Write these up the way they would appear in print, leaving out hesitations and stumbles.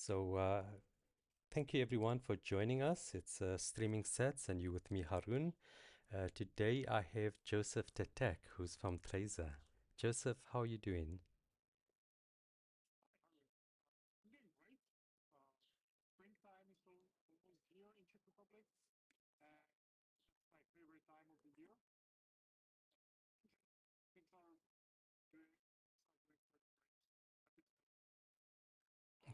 So, thank you everyone for joining us. It's Streaming Sets, and you with me, Harun. Today I have Josef Tetek, who's from Trezor. Joseph, how are you doing?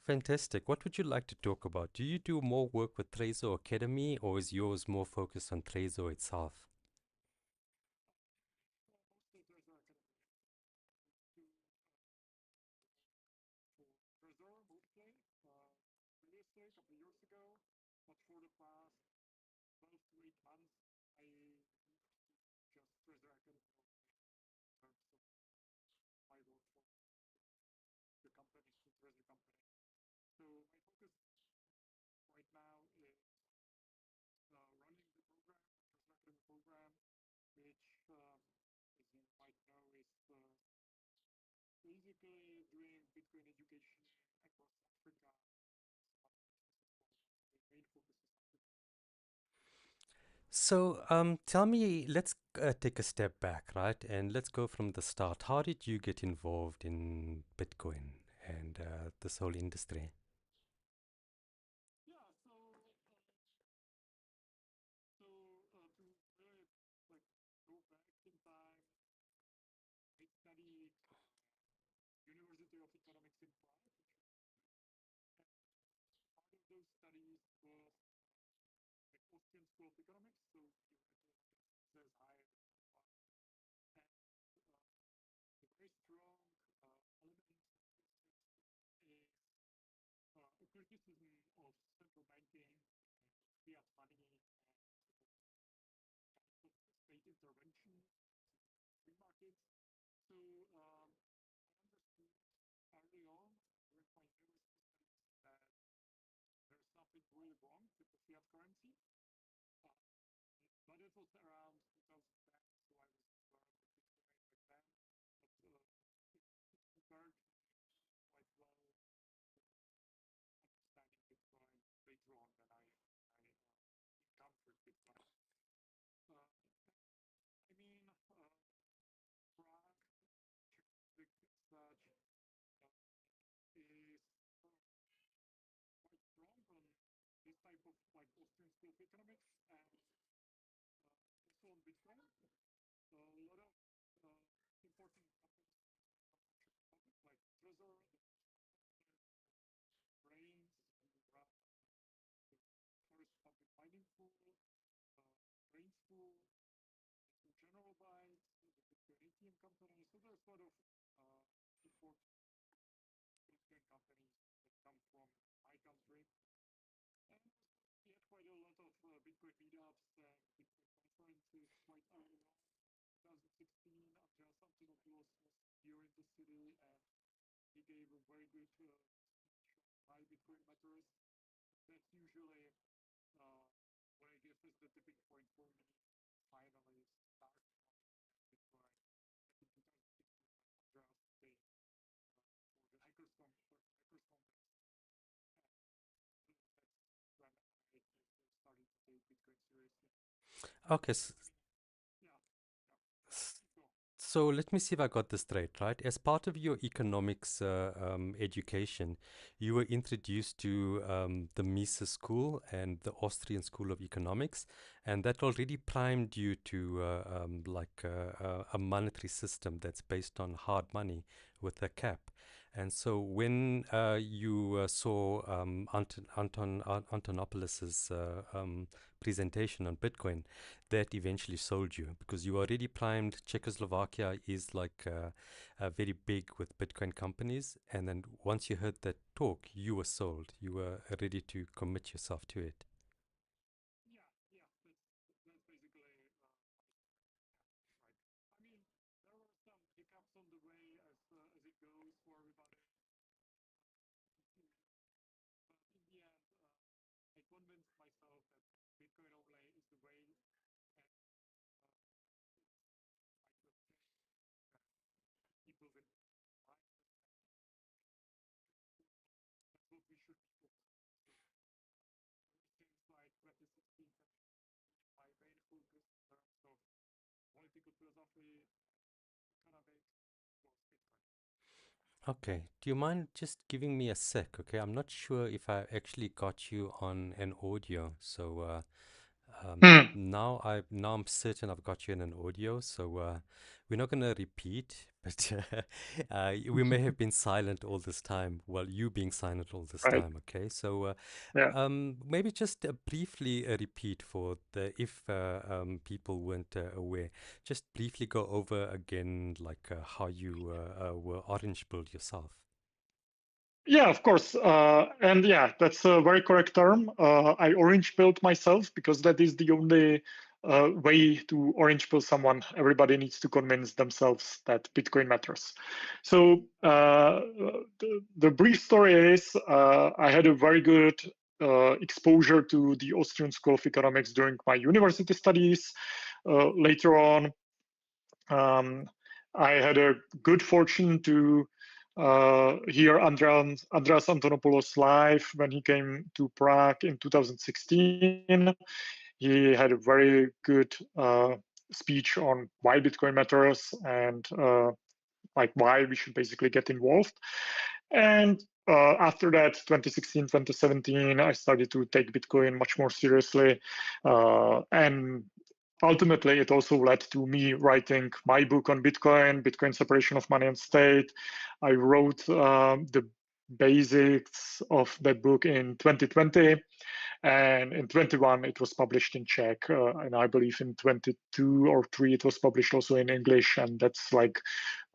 Fantastic. What would you like to talk about? Do you do more work with Trezor Academy, or is yours more focused on Trezor itself? So, tell me, let's take a step back, right? And let's go from the start. How did you get involved in Bitcoin and this whole industry? Okay, s- so let me see if I got this straight, right? As part of your economics education, you were introduced to the Mises School and the Austrian School of Economics, and that already primed you to a monetary system that's based on hard money with a cap. And so when you saw Antonopoulos's presentation on Bitcoin, that eventually sold you because you were already primed. Czechoslovakia is very big with Bitcoin companies. And then once you heard that talk, you were sold. You were ready to commit yourself to it. Okay. Do you mind just giving me a sec? Okay. I'm not sure if I actually got you on an audio. So Hmm. now I'm certain I've got you in an audio. So we're not gonna repeat, but we may have been silent all this time. Well, you being silent all this Right. time. Okay. So Yeah. maybe just briefly a repeat for the if people weren't aware. Just briefly go over again, like how you were orange build yourself. Yeah, of course. And yeah, that's a very correct term. I orange pilled myself because that is the only way to orange pill someone. Everybody needs to convince themselves that Bitcoin matters. So the brief story is I had a very good exposure to the Austrian School of Economics during my university studies. Later on, um, I had a good fortune to hear Andreas Antonopoulos live when he came to Prague in 2016. He had a very good speech on why Bitcoin matters and like why we should basically get involved. And after that, 2016, 2017, I started to take Bitcoin much more seriously. And ultimately, it also led to me writing my book on Bitcoin, Bitcoin Separation of Money and State. I wrote the basics of that book in 2020. And in 21, it was published in Czech. And I believe in 22 or 3, it was published also in English. And that's like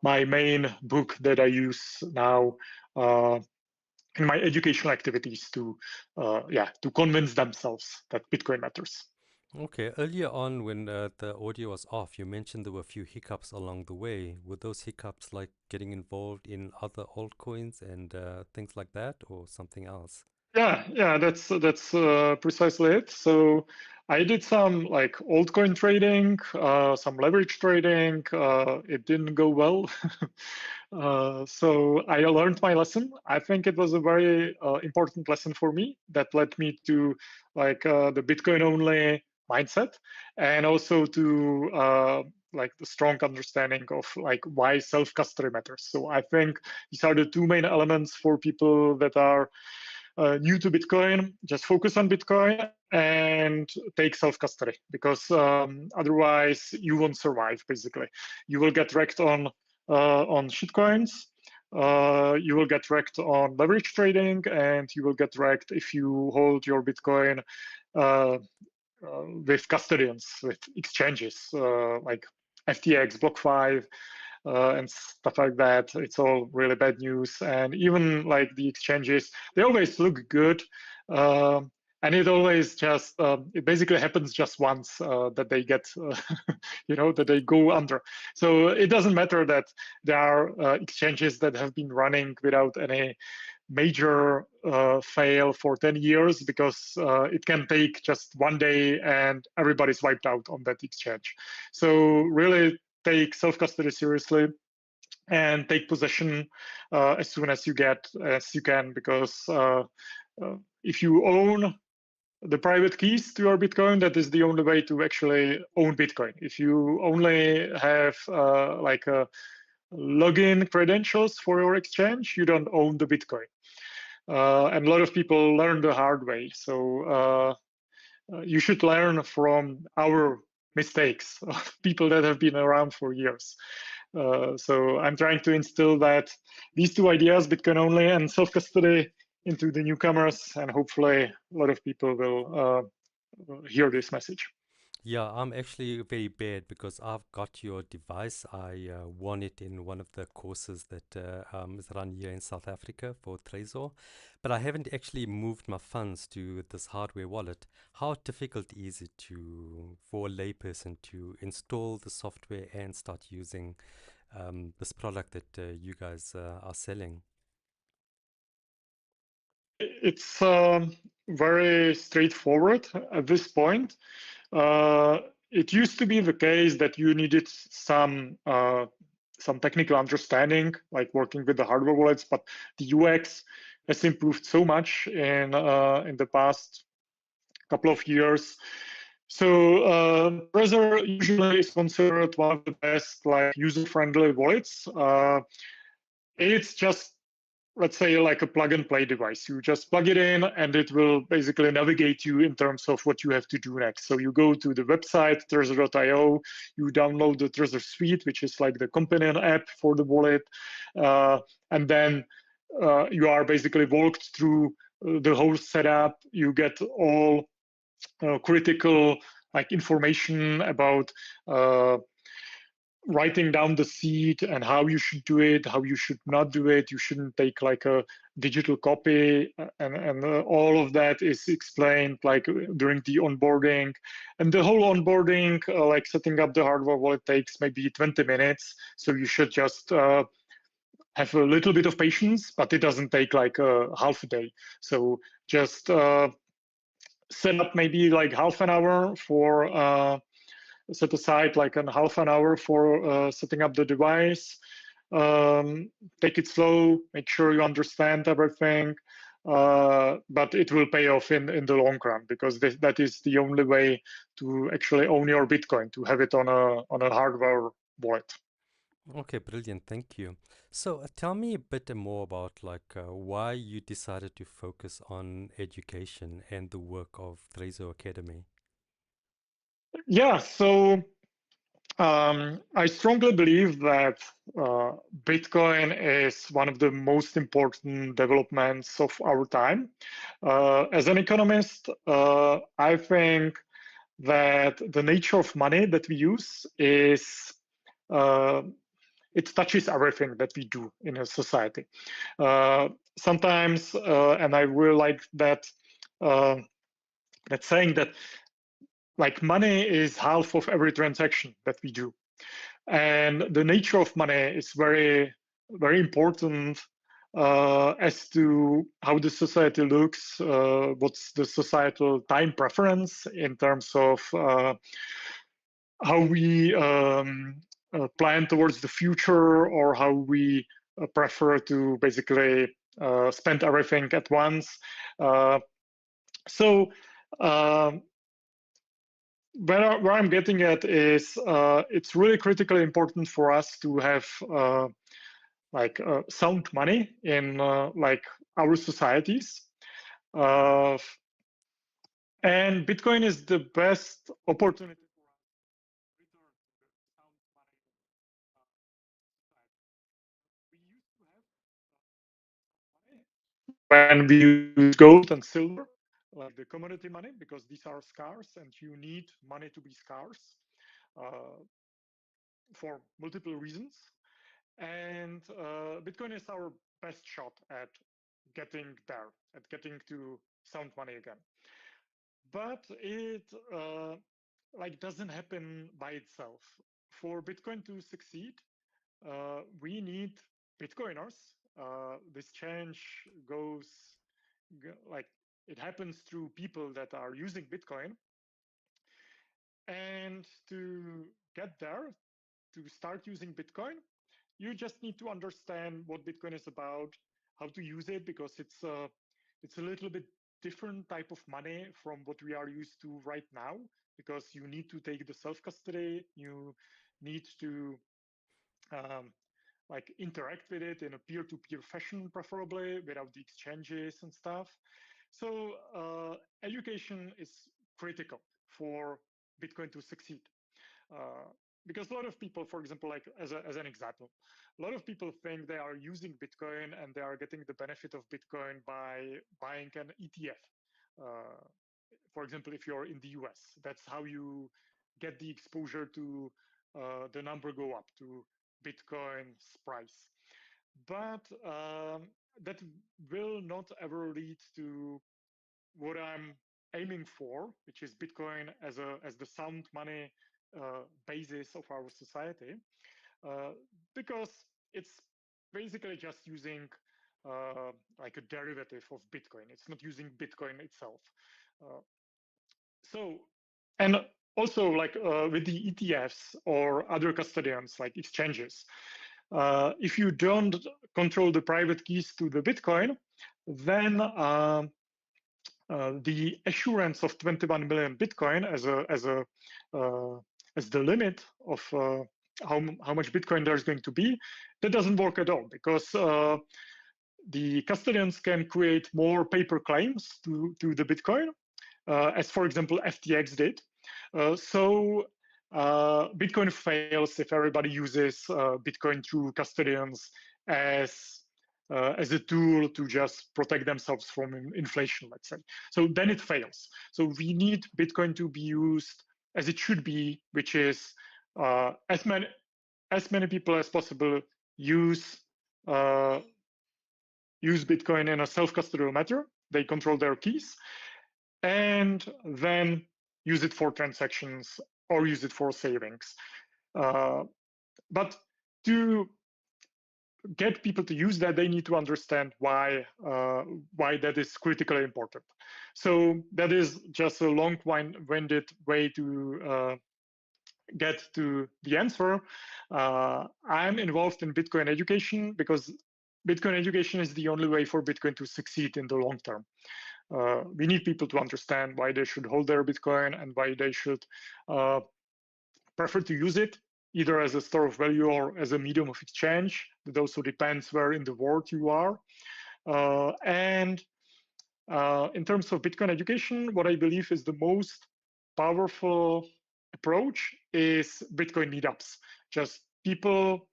my main book that I use now in my educational activities to, to convince themselves that Bitcoin matters. Okay, earlier on when the audio was off, you mentioned there were a few hiccups along the way. Were those hiccups like getting involved in other altcoins and things like that, or something else? Yeah, that's precisely it. So I did some like altcoin trading, some leverage trading. It didn't go well. So I learned my lesson. I think it was a very important lesson for me that led me to like the Bitcoin only mindset, and also to like the strong understanding of like why self custody matters. So I think these are the two main elements for people that are new to Bitcoin. Just focus on Bitcoin and take self custody, because otherwise you won't survive. Basically, you will get wrecked on shitcoins. You will get wrecked on leverage trading, and you will get wrecked if you hold your Bitcoin uh, with custodians, with exchanges like FTX, BlockFi, and stuff like that. It's all really bad news. And even like the exchanges, they always look good. And it always just, it basically happens just once that they get, that they go under. So it doesn't matter that there are exchanges that have been running without any major fail for 10 years, because it can take just one day and everybody's wiped out on that exchange. So really take self-custody seriously and take possession as soon as you can, because if you own the private keys to your Bitcoin, that is the only way to actually own Bitcoin. If you only have like a login credentials for your exchange, you don't own the Bitcoin. And a lot of people learn the hard way. So you should learn from our mistakes, people that have been around for years. So I'm trying to instill that these two ideas, Bitcoin only and self-custody, into the newcomers, and hopefully a lot of people will hear this message. Yeah, I'm actually very bad because I've got your device. I won it in one of the courses that is run here in South Africa for Trezor, but I haven't actually moved my funds to this hardware wallet. How difficult is it for a layperson to install the software and start using this product that you guys are selling? It's very straightforward at this point. It used to be the case that you needed some technical understanding, like working with the hardware wallets, but the UX has improved so much in the past couple of years. So Trezor usually is considered one of the best like user-friendly wallets. It's just, let's say, like a plug and play device. You just plug it in and it will basically navigate you in terms of what you have to do next. So you go to the website, Trezor.io, you download the Trezor Suite, which is like the companion app for the wallet. And then you are basically walked through the whole setup. You get all critical like information about writing down the seed and how you should do it, how you should not do it. You shouldn't take like a digital copy, and all of that is explained like during the onboarding. And the whole onboarding, like setting up the hardware wallet, takes maybe 20 minutes. So you should just have a little bit of patience, but it doesn't take like a half a day. So just set up maybe like half an hour for set aside like a half an hour for setting up the device. Take it slow, make sure you understand everything, but it will pay off in the long run, because that is the only way to actually own your Bitcoin, to have it on a hardware wallet. Okay, brilliant. Thank you. So tell me a bit more about like why you decided to focus on education and the work of Trezor Academy. Yeah, so I strongly believe that Bitcoin is one of the most important developments of our time. As an economist, I think that the nature of money that we use is uh, it touches everything that we do in a society. Sometimes, and I really like that that saying that like money is half of every transaction that we do. And the nature of money is very, very important as to how the society looks, what's the societal time preference in terms of how we plan towards the future, or how we prefer to basically spend everything at once. So where I'm getting at is it's really critically important for us to have like sound money in like our societies. Uh, and Bitcoin is the best opportunity for us to return to the sound money society. We used to have money when we use gold and silver, like the commodity money, because these are scarce and you need money to be scarce for multiple reasons. And Bitcoin is our best shot at getting there, at getting to sound money again. But it like doesn't happen by itself. For Bitcoin to succeed, we need Bitcoiners. This change goes like it happens through people that are using Bitcoin. And to get there, to start using Bitcoin, you just need to understand what Bitcoin is about, how to use it, because it's a little bit different type of money from what we are used to right now, because you need to take the self-custody, you need to um, like interact with it in a peer-to-peer fashion, preferably without the exchanges and stuff. So education is critical for Bitcoin to succeed. Uh, because a lot of people, for example, like as an example, a lot of people think they are using Bitcoin and they are getting the benefit of Bitcoin by buying an ETF. Uh, for example, if you're in the US, that's how you get the exposure to the number go up, to Bitcoin's price. But that will not ever lead to what I'm aiming for, which is Bitcoin as the sound money basis of our society, uh, because it's basically just using like a derivative of Bitcoin. It's not using Bitcoin itself. Uh, so, and also like with the ETFs or other custodians like exchanges, if you don't control the private keys to the Bitcoin, then the assurance of 21 million Bitcoin as the limit of how much Bitcoin there's going to be, that doesn't work at all, because the custodians can create more paper claims to the Bitcoin, as for example FTX did. So Bitcoin fails if everybody uses Bitcoin through custodians as a tool to just protect themselves from inflation, let's say. So then it fails. So we need Bitcoin to be used as it should be, which is as many people as possible use Bitcoin in a self-custodial manner. They control their keys, and then use it for transactions or use it for savings. But to get people to use that, they need to understand why that is critically important. So that is just a long-winded way to get to the answer. I'm involved in Bitcoin education because Bitcoin education is the only way for Bitcoin to succeed in the long term. We need people to understand why they should hold their Bitcoin and why they should prefer to use it either as a store of value or as a medium of exchange. It also depends where in the world you are. And in terms of Bitcoin education, what I believe is the most powerful approach is Bitcoin meetups. Just people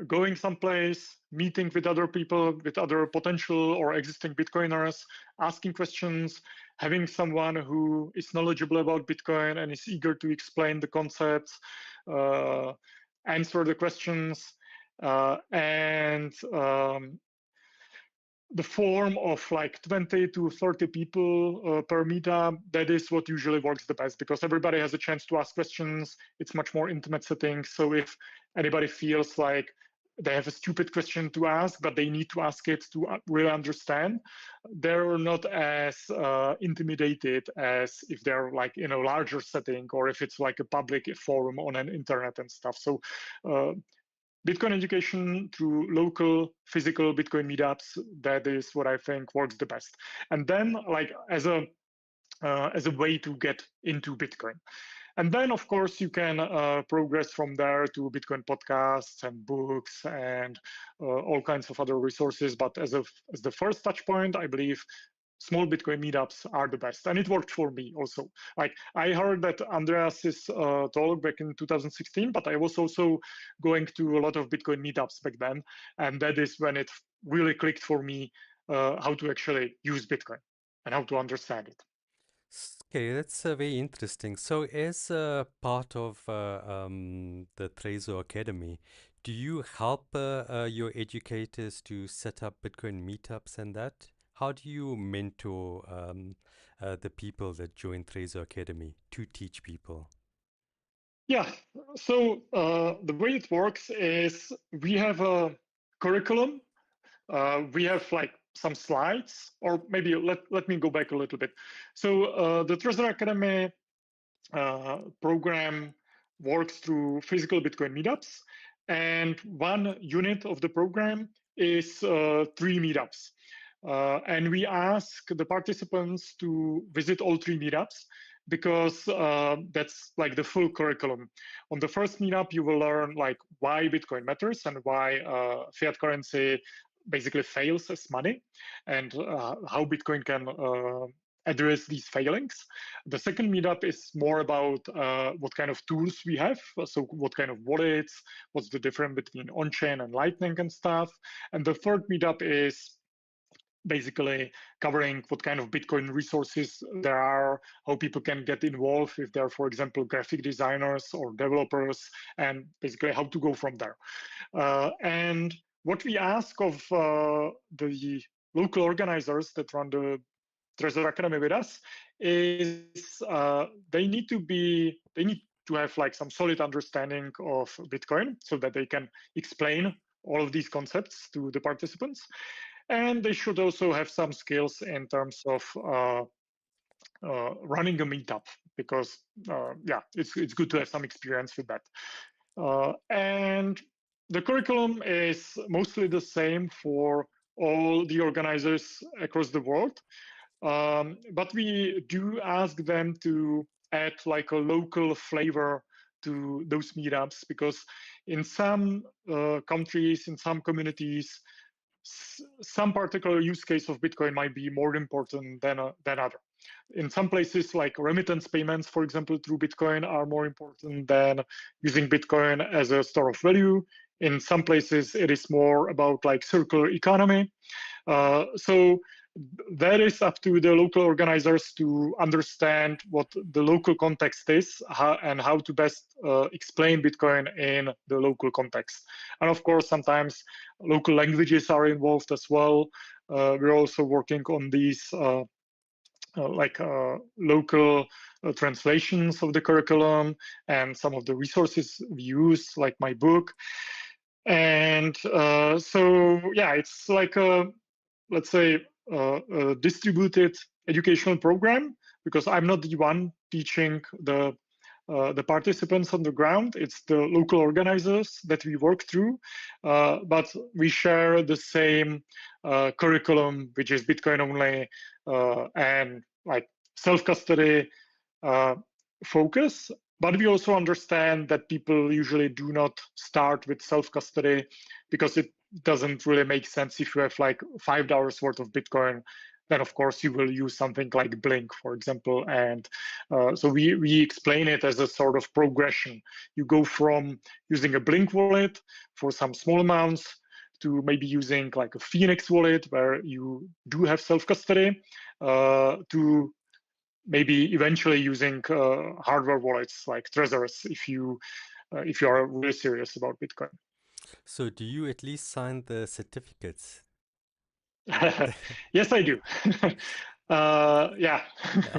going someplace, meeting with other people, with other potential or existing Bitcoiners, asking questions, having someone who is knowledgeable about Bitcoin and is eager to explain the concepts, answer the questions, and the form of like 20 to 30 people per meetup, that is what usually works the best, because everybody has a chance to ask questions. It's much more intimate setting. So if anybody feels like they have a stupid question to ask, but they need to ask it to really understand, they're not as intimidated as if they're like in a larger setting, or if it's like a public forum on an internet and stuff. So Bitcoin education through local physical Bitcoin meetups, that is what I think works the best. And then like as a way to get into Bitcoin. And then, of course, you can progress from there to Bitcoin podcasts and books and all kinds of other resources. But as the first touch point, I believe small Bitcoin meetups are the best. And it worked for me also. Like I heard that Andreas's talk back in 2016, but I was also going to a lot of Bitcoin meetups back then. And that is when it really clicked for me how to actually use Bitcoin and how to understand it. Okay, that's very interesting. So, as a part of the Trezor Academy, do you help your educators to set up Bitcoin meetups and that? How do you mentor the people that join Trezor Academy to teach people? Yeah, so the way it works is we have a curriculum. We have like some slides, or maybe let me go back a little bit. So the Trezor Academy program works through physical Bitcoin meetups, and one unit of the program is 3 meetups. And we ask the participants to visit all 3 meetups because that's like the full curriculum. On the first meetup, you will learn like why Bitcoin matters and why fiat currency basically fails as money, and how Bitcoin can address these failings. The second meetup is more about what kind of tools we have, so what kind of wallets, what's the difference between on-chain and Lightning and stuff. And the third meetup is basically covering what kind of Bitcoin resources there are, how people can get involved if they're, for example, graphic designers or developers, and basically how to go from there. And what we ask of the local organizers that run the Trezor Academy with us is they need to have like some solid understanding of Bitcoin so that they can explain all of these concepts to the participants. And they should also have some skills in terms of running a meetup, because yeah, it's good to have some experience with that. And the curriculum is mostly the same for all the organizers across the world. But we do ask them to add like a local flavor to those meetups, because in some countries, in some communities, some particular use case of Bitcoin might be more important than other. In some places, like remittance payments, for example, through Bitcoin are more important than using Bitcoin as a store of value. In some places, it is more about like circular economy. So that is up to the local organizers to understand what the local context is, and how to best explain Bitcoin in the local context. And of course, sometimes local languages are involved as well. We're also working on these local translations of the curriculum and some of the resources we use, like my book. And so, yeah, it's like a, let's say, a distributed educational program, because I'm not the one teaching the participants on the ground. It's the local organizers that we work through, but we share the same curriculum, which is Bitcoin only and like self-custody focus. But we also understand that people usually do not start with self-custody, because it doesn't really make sense. If you have like $5 worth of Bitcoin, then of course you will use something like Blink, for example. And so we explain it as a sort of progression. You go from using a Blink wallet for some small amounts to maybe using like a Phoenix wallet where you do have self-custody, to maybe eventually using hardware wallets like Trezors if you are really serious about Bitcoin. So do you at least sign the certificates? Yes, I do. Yeah.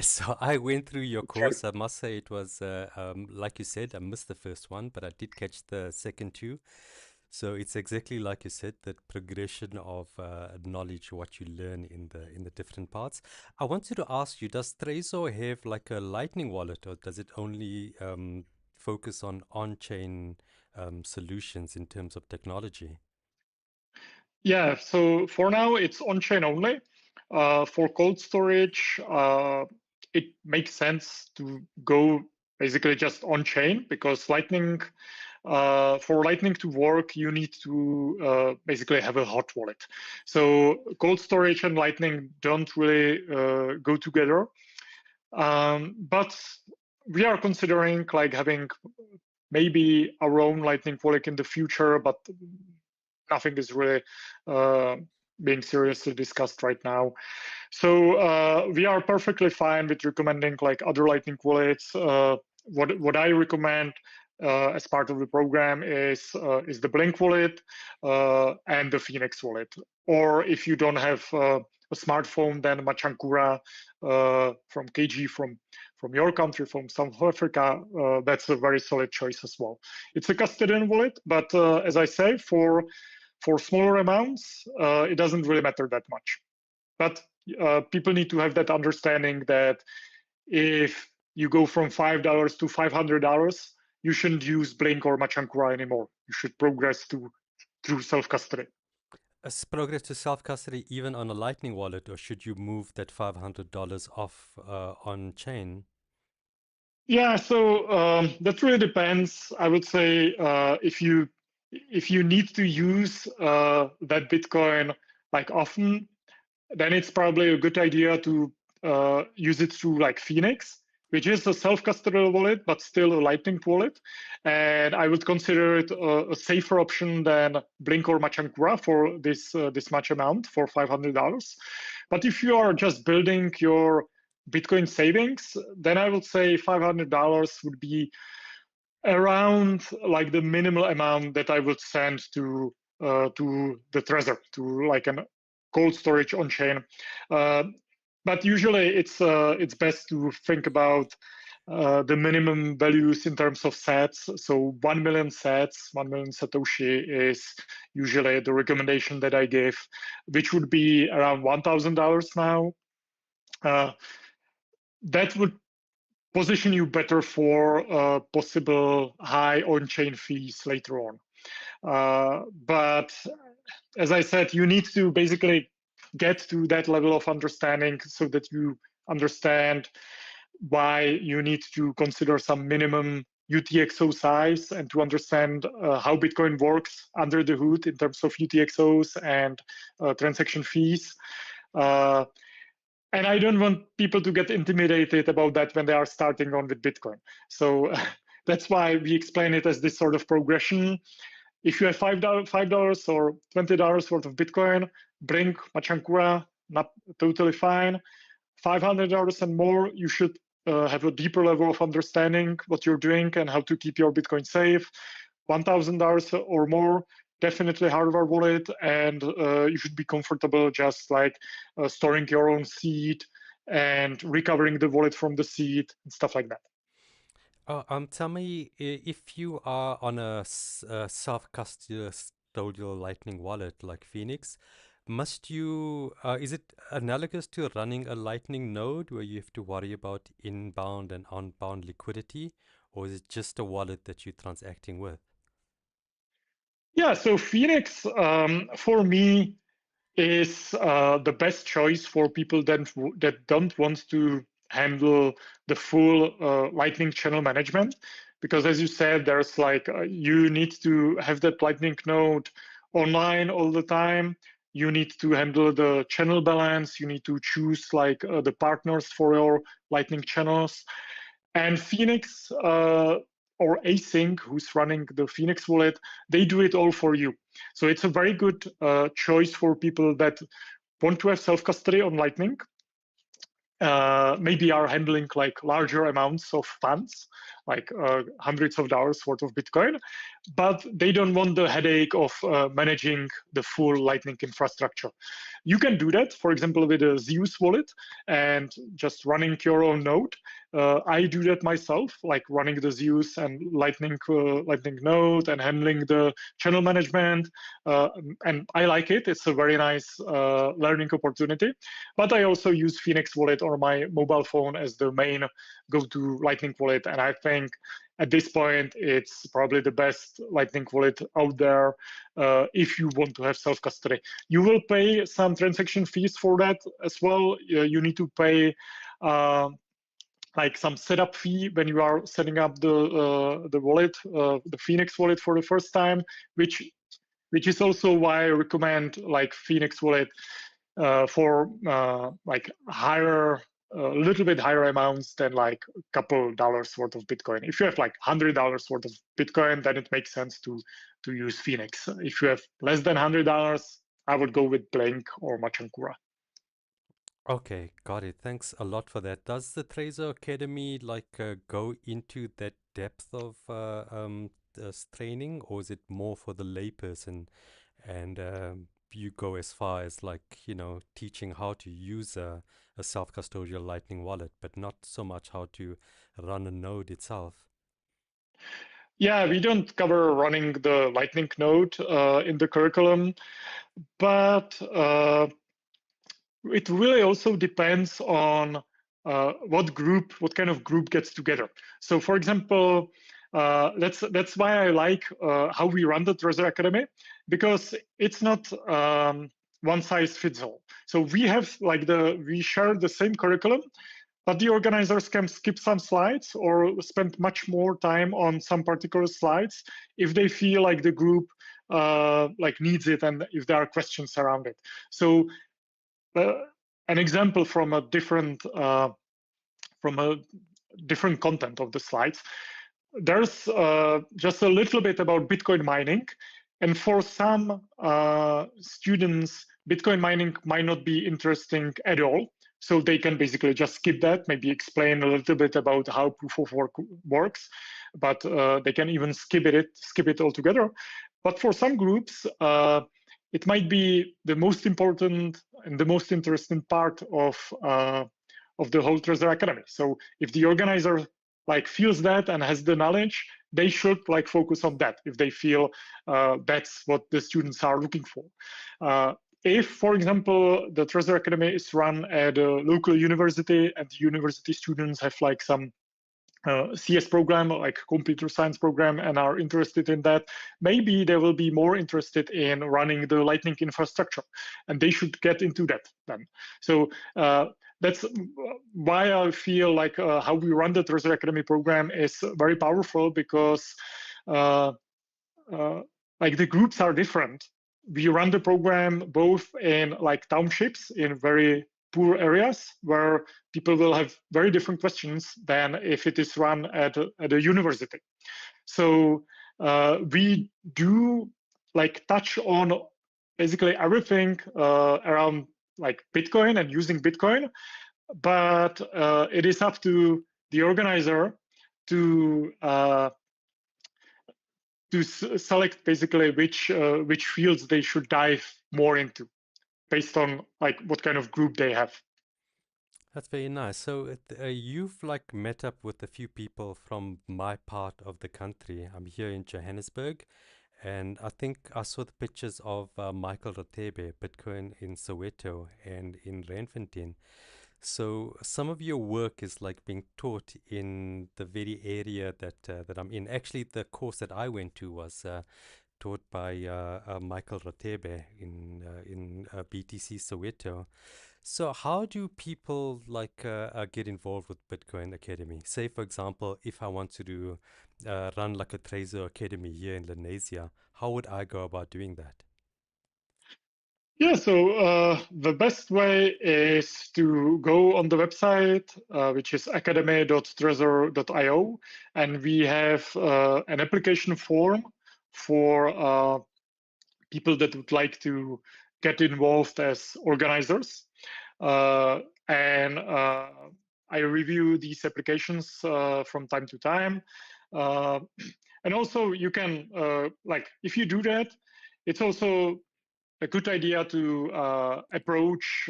So I went through your Sure. course. I must say it was, like you said, I missed the first one, but I did catch the second two. So it's exactly like you said, that progression of knowledge, what you learn in the different parts. I wanted to ask you, does Trezor have like a Lightning wallet, or does it only focus on on-chain solutions in terms of technology? Yeah, so for now it's on-chain only. For cold storage, it makes sense to go basically just on-chain, because Lightning, for Lightning to work, you need to basically have a hot wallet. So cold storage and Lightning don't really go together. But we are considering like having maybe our own Lightning wallet in the future, but nothing is really being seriously discussed right now. So we are perfectly fine with recommending like other Lightning wallets. What I recommend as part of the program is the Blink wallet and the Phoenix wallet. Or if you don't have a smartphone, then Machankura from KG from your country, from South Africa, that's a very solid choice as well. It's a custodian wallet, but as I say, for smaller amounts, it doesn't really matter that much. But people need to have that understanding that if you go from $5 to $500, you shouldn't use Blink or Machankura anymore. You should progress through self-custody. Progress to self-custody even on a Lightning wallet, or should you move that $500 off on-chain? Yeah, so that really depends. I would say if you need to use that Bitcoin like often, then it's probably a good idea to use it through like Phoenix, which is a self-custodial wallet, but still a Lightning wallet. And I would consider it a safer option than Blink or Machankura for this much amount, for $500. But if you are just building your Bitcoin savings, then I would say $500 would be around like the minimal amount that I would send to the Trezor, to like an cold storage on chain. But usually it's best to think about the minimum values in terms of sats. So 1 million sats, 1 million Satoshi is usually the recommendation that I give, which would be around $1,000 now. That would position you better for possible high on-chain fees later on. But as I said, you need to basically get to that level of understanding so that you understand why you need to consider some minimum UTXO size and to understand how Bitcoin works under the hood in terms of UTXOs and transaction fees. And I don't want people to get intimidated about that when they are starting on with Bitcoin. So that's why we explain it as this sort of progression. If you have $5 or $20 worth of Bitcoin, bring Machankura, not totally fine. $500 and more, you should have a deeper level of understanding what you're doing and how to keep your Bitcoin safe. $1,000 or more, definitely hardware wallet, and you should be comfortable just like storing your own seed and recovering the wallet from the seed and stuff like that. Tell me, if you are on a self-custodial Lightning wallet like Phoenix, must you, is it analogous to running a Lightning node where you have to worry about inbound and outbound liquidity, or is it just a wallet that you're transacting with? Yeah, so Phoenix, for me, is the best choice for people that don't want to handle the full Lightning channel management. Because as you said, there's like, you need to have that Lightning node online all the time. You need to handle the channel balance. You need to choose like the partners for your Lightning channels. And Phoenix or Async, who's running the Phoenix wallet, they do it all for you. So it's a very good choice for people that want to have self-custody on Lightning, maybe are handling like larger amounts of funds, like hundreds of dollars worth of Bitcoin, but they don't want the headache of managing the full Lightning infrastructure. You can do that, for example, with a Zeus wallet and just running your own node. I do that myself, like running the Zeus and Lightning node and handling the channel management. And I like it. It's a very nice learning opportunity. But I also use Phoenix wallet on my mobile phone as the main go-to Lightning wallet. And I think at this point, it's probably the best Lightning wallet out there if you want to have self-custody. You will pay some transaction fees for that as well. You need to pay like some setup fee when you are setting up the wallet, the Phoenix wallet for the first time, which is also why I recommend like Phoenix wallet for like higher, a little bit higher amounts than like a couple dollars worth of Bitcoin. If you have like $100 worth of Bitcoin, then it makes sense to use Phoenix. If you have less than $100, I would go with Blink or Machankura. Okay, got it. Thanks a lot for that. Does the Trezor Academy like go into that depth of this training, or is it more for the layperson? And you go as far as like, you know, teaching how to use a self-custodial Lightning wallet, but not so much how to run a node itself. Yeah, we don't cover running the Lightning node in the curriculum, but it really also depends on what kind of group gets together. So, for example, that's why I like how we run the Trezor Academy, because it's not one size fits all. So we have like we share the same curriculum, but the organizers can skip some slides or spend much more time on some particular slides if they feel like the group like needs it and if there are questions around it. So an example from a different content of the slides. There's just a little bit about Bitcoin mining, and for some students, Bitcoin mining might not be interesting at all. So they can basically just skip that, maybe explain a little bit about how proof of work works, but they can even skip it altogether. But for some groups, it might be the most important and the most interesting part of the whole Trezor Academy. So if the organizer like feels that and has the knowledge, they should like focus on that if they feel that's what the students are looking for. If, for example, the Trezor Academy is run at a local university and the university students have like some CS program, like computer science program, and are interested in that, maybe they will be more interested in running the Lightning infrastructure, and they should get into that then. So that's why I feel like how we run the Trezor Academy program is very powerful, because like the groups are different. We run the program both in like townships in very poor areas where people will have very different questions than if it is run at a university. So we do like touch on basically everything around like Bitcoin and using Bitcoin, but it is up to the organizer to select basically which fields they should dive more into based on like what kind of group they have. That's very nice. So you've like met up with a few people from my part of the country. I'm here in Johannesburg, and I think I saw the pictures of Michael Ratebe, Bitcoin in Soweto and in Randfontein. So some of your work is like being taught in the very area that I'm in. Actually, the course that I went to was taught by Michael Ratebe in BTC Soweto. So how do people like get involved with Bitcoin Academy? Say, for example, if I want to do run like a Trezor Academy here in Lenasia, how would I go about doing that? Yeah, so the best way is to go on the website, which is academy.trezor.io, and we have an application form for people that would like to get involved as organizers. And I review these applications from time to time. And also you can, like, if you do that, it's also a good idea to approach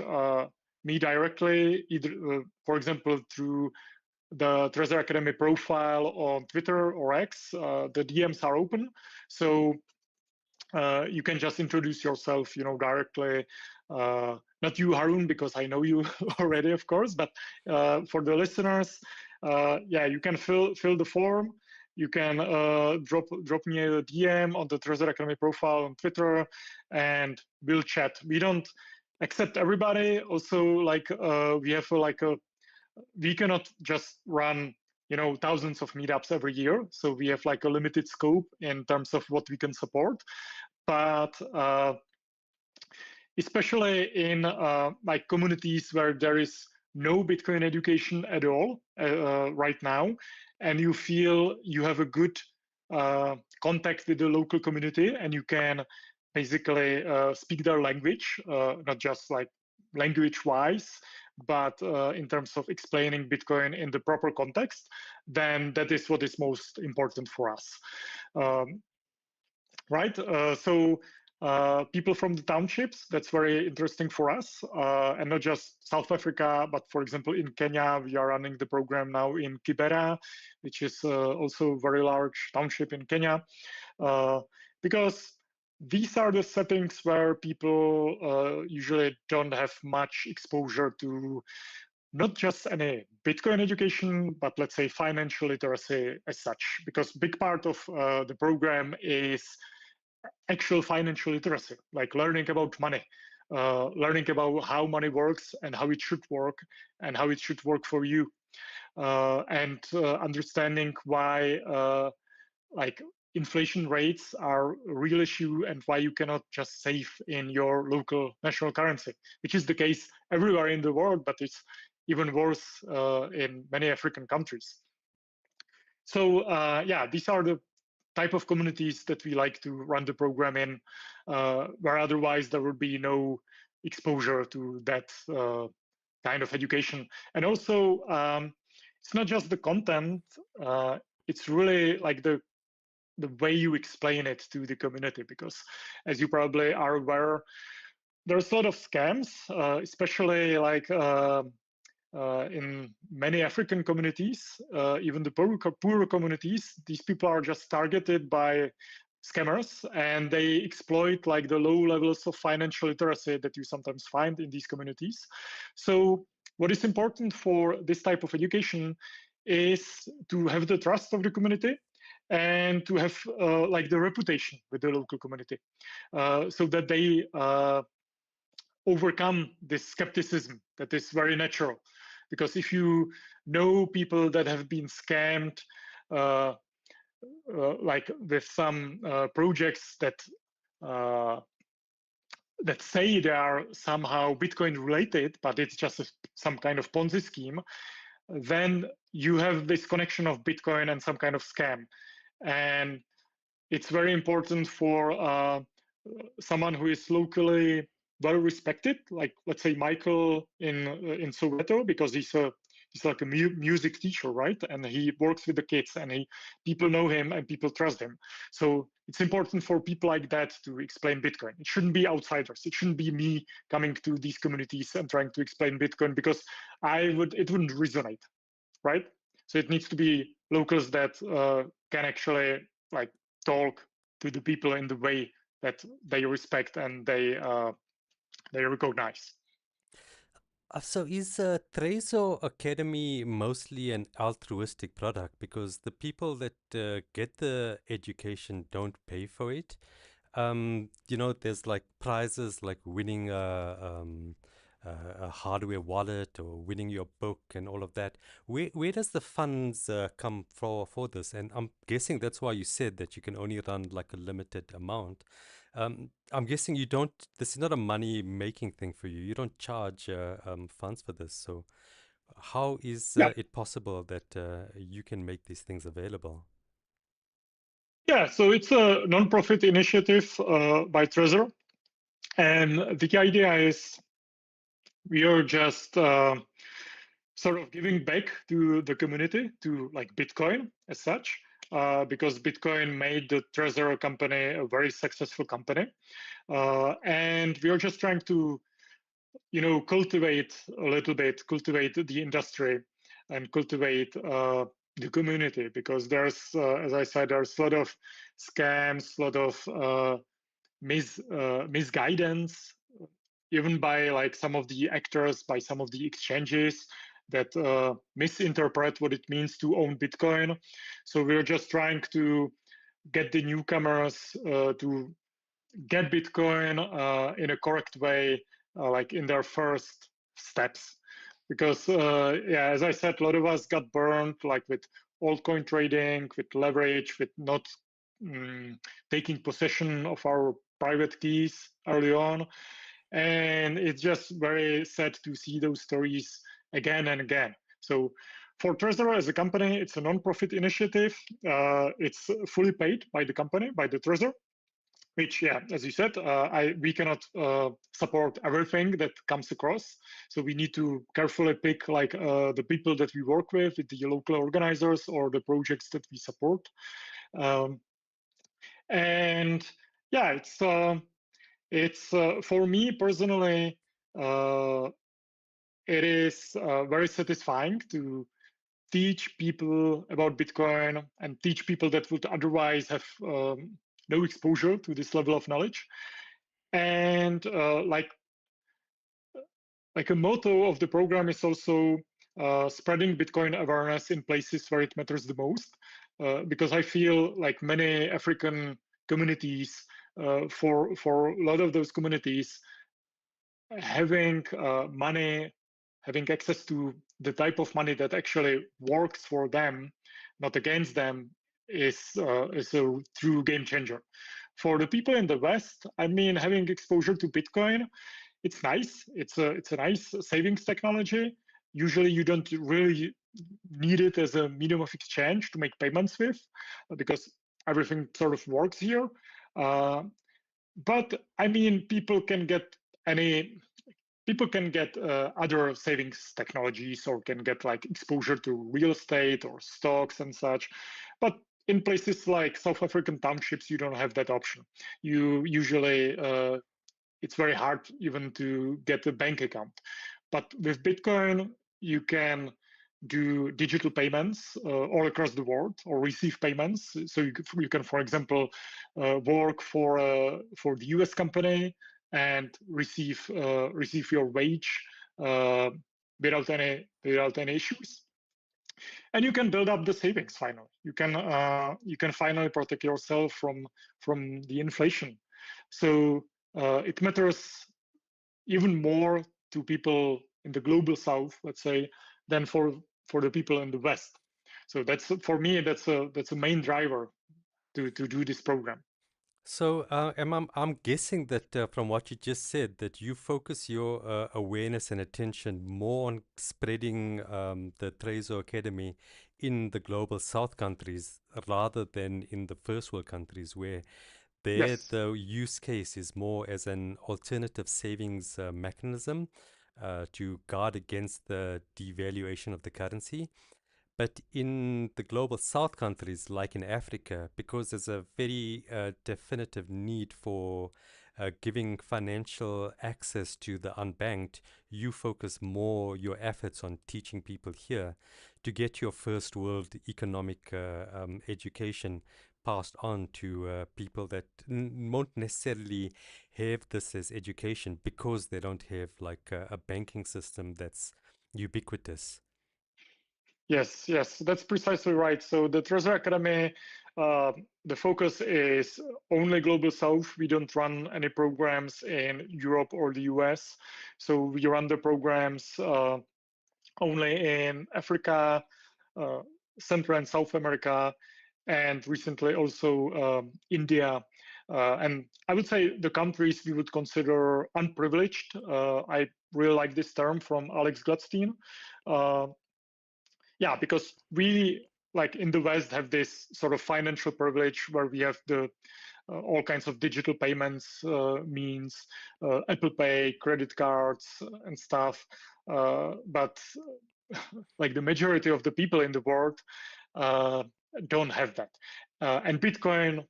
me directly, either, for example, through the Trezor Academy profile on Twitter or X. The DMs are open, so you can just introduce yourself, directly. Not you, Harun, because I know you already, of course, but for the listeners, yeah, you can fill the form. You can drop me a DM on the Trezor Academy profile on Twitter, and we'll chat. We don't accept everybody. Also, like we have we cannot just run thousands of meetups every year, so we have like a limited scope in terms of what we can support. But especially in like communities where there is no Bitcoin education at all right now, and you feel you have a good contact with the local community, and you can basically speak their language, not just like language-wise, but in terms of explaining Bitcoin in the proper context, then that is what is most important for us. Right? So people from the townships, that's very interesting for us. And not just South Africa, but for example, in Kenya, we are running the program now in Kibera, which is also a very large township in Kenya. Because these are the settings where people usually don't have much exposure to not just any Bitcoin education, but let's say financial literacy as such, because big part of the program is actual financial literacy, like learning about money, learning about how money works and how it should work and how it should work for you, and understanding why like inflation rates are a real issue and why you cannot just save in your local national currency, which is the case everywhere in the world, but it's even worse in many African countries. So yeah, these are the type of communities that we like to run the program in, where otherwise there would be no exposure to that kind of education. And also, it's not just the content, it's really like the way you explain it to the community, because as you probably are aware, there's a lot of scams, especially like in many African communities, even the poorer communities. These people are just targeted by scammers, and they exploit like the low levels of financial literacy that you sometimes find in these communities. So what is important for this type of education is to have the trust of the community and to have like the reputation with the local community, so that they overcome this skepticism that is very natural. Because if you know people that have been scammed, uh, like with some projects uh, that say they are somehow Bitcoin related, but it's just some kind of Ponzi scheme, then you have this connection of Bitcoin and some kind of scam. And it's very important for someone who is locally well respected, like let's say Michael in Soweto, because he's like a music teacher, right? And he works with the kids, and people know him and people trust him. So it's important for people like that to explain Bitcoin. It shouldn't be outsiders. It shouldn't be me coming to these communities and trying to explain Bitcoin, because it wouldn't resonate, right? So it needs to be locals that can actually like talk to the people in the way that they respect and they recognize. So is Trezor Academy mostly an altruistic product? Because the people that get the education don't pay for it. You know, there's like prizes like winning a hardware wallet or winning your book and all of that. Where does the funds come for this? And I'm guessing that's why you said that you can only run like a limited amount. I'm guessing you don't. This is not a money making thing for you. You don't charge funds for this. So how is Yeah, it possible that you can make these things available? yeah. So it's a non-profit initiative by Trezor, and the idea is we are just sort of giving back to the community, to like Bitcoin as such, because Bitcoin made the Trezor company a very successful company. And we are just trying to, cultivate a little bit, cultivate the industry and cultivate the community, because there's, as I said, there's a lot of scams, a lot of misguidance, even by like some of the actors, by some of the exchanges that misinterpret what it means to own Bitcoin. So we're just trying to get the newcomers to get Bitcoin in a correct way, like in their first steps. Because, yeah, as I said, a lot of us got burned, like with altcoin trading, with leverage, with not taking possession of our private keys early on. And it's just very sad to see those stories again and again. So for Trezor as a company, it's a non-profit initiative. It's fully paid by the company, by the Trezor, which, yeah, as you said, we cannot support everything that comes across. So we need to carefully pick like the people that we work with, the local organizers or the projects that we support. And yeah, it's for me personally, it is very satisfying to teach people about Bitcoin and teach people that would otherwise have no exposure to this level of knowledge. And like a motto of the program is also spreading Bitcoin awareness in places where it matters the most, because I feel like many African communities, for a lot of those communities, having money, having access to the type of money that actually works for them, not against them, is a true game changer. For the people in the West, I mean, having exposure to Bitcoin, it's nice. It's a nice savings technology. Usually, you don't really need it as a medium of exchange to make payments with, because everything sort of works here. But I mean, any people can get other savings technologies, or can get like exposure to real estate or stocks and such. But in places like South African townships, you don't have that option. You usually it's very hard even to get a bank account. But with Bitcoin, you can do digital payments all across the world, or receive payments. So you can, for example, work for the US company and receive your wage without any issues. And you can build up the savings finally. You can finally protect yourself from the inflation. So it matters even more to people in the global south, let's say, than for the people in the west. So that's, for me, that's a main driver to do this program. So, I'm guessing that from what you just said, that you focus your awareness and attention more on spreading the Trezor Academy in the global South countries rather than in the first world countries, where there Yes. the use case is more as an alternative savings mechanism to guard against the devaluation of the currency. But in the global south countries, like in Africa, because there's a very definitive need for giving financial access to the unbanked, you focus more your efforts on teaching people here to get your first world economic education passed on to people that won't necessarily have this as education because they don't have like a banking system that's ubiquitous. Yes, yes, that's precisely right. So the Trezor Academy, the focus is only Global South. We don't run any programs in Europe or the US. So we run the programs only in Africa, uh, Central and South America, and recently also India. And I would say the countries we would consider unprivileged. I really like this term from Alex Gladstein. Uh, yeah, because we, like in the West, have this sort of financial privilege where we have the all kinds of digital payments means, Apple Pay, credit cards, and stuff. But like the majority of the people in the world uh, don't have that, and Bitcoin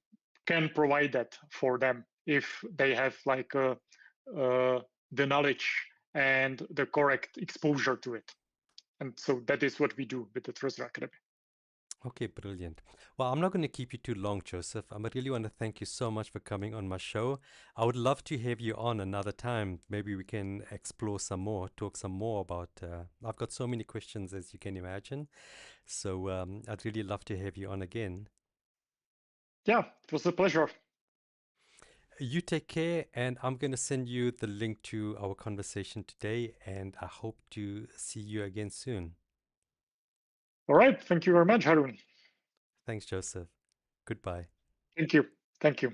can provide that for them if they have like the knowledge and the correct exposure to it. And so that is what we do with the Trezor Academy. Okay, brilliant. Well, I'm not going to keep you too long, Joseph. I really want to thank you so much for coming on my show. I would love to have you on another time. Maybe we can explore some more, talk some more about. I've got so many questions, as you can imagine. So I'd really love to have you on again. Yeah, it was a pleasure. You take care, and I'm going to send you the link to our conversation today, and I hope to see you again soon. All right. Thank you very much, Harun. Thanks, Joseph. Goodbye. Thank you. Thank you.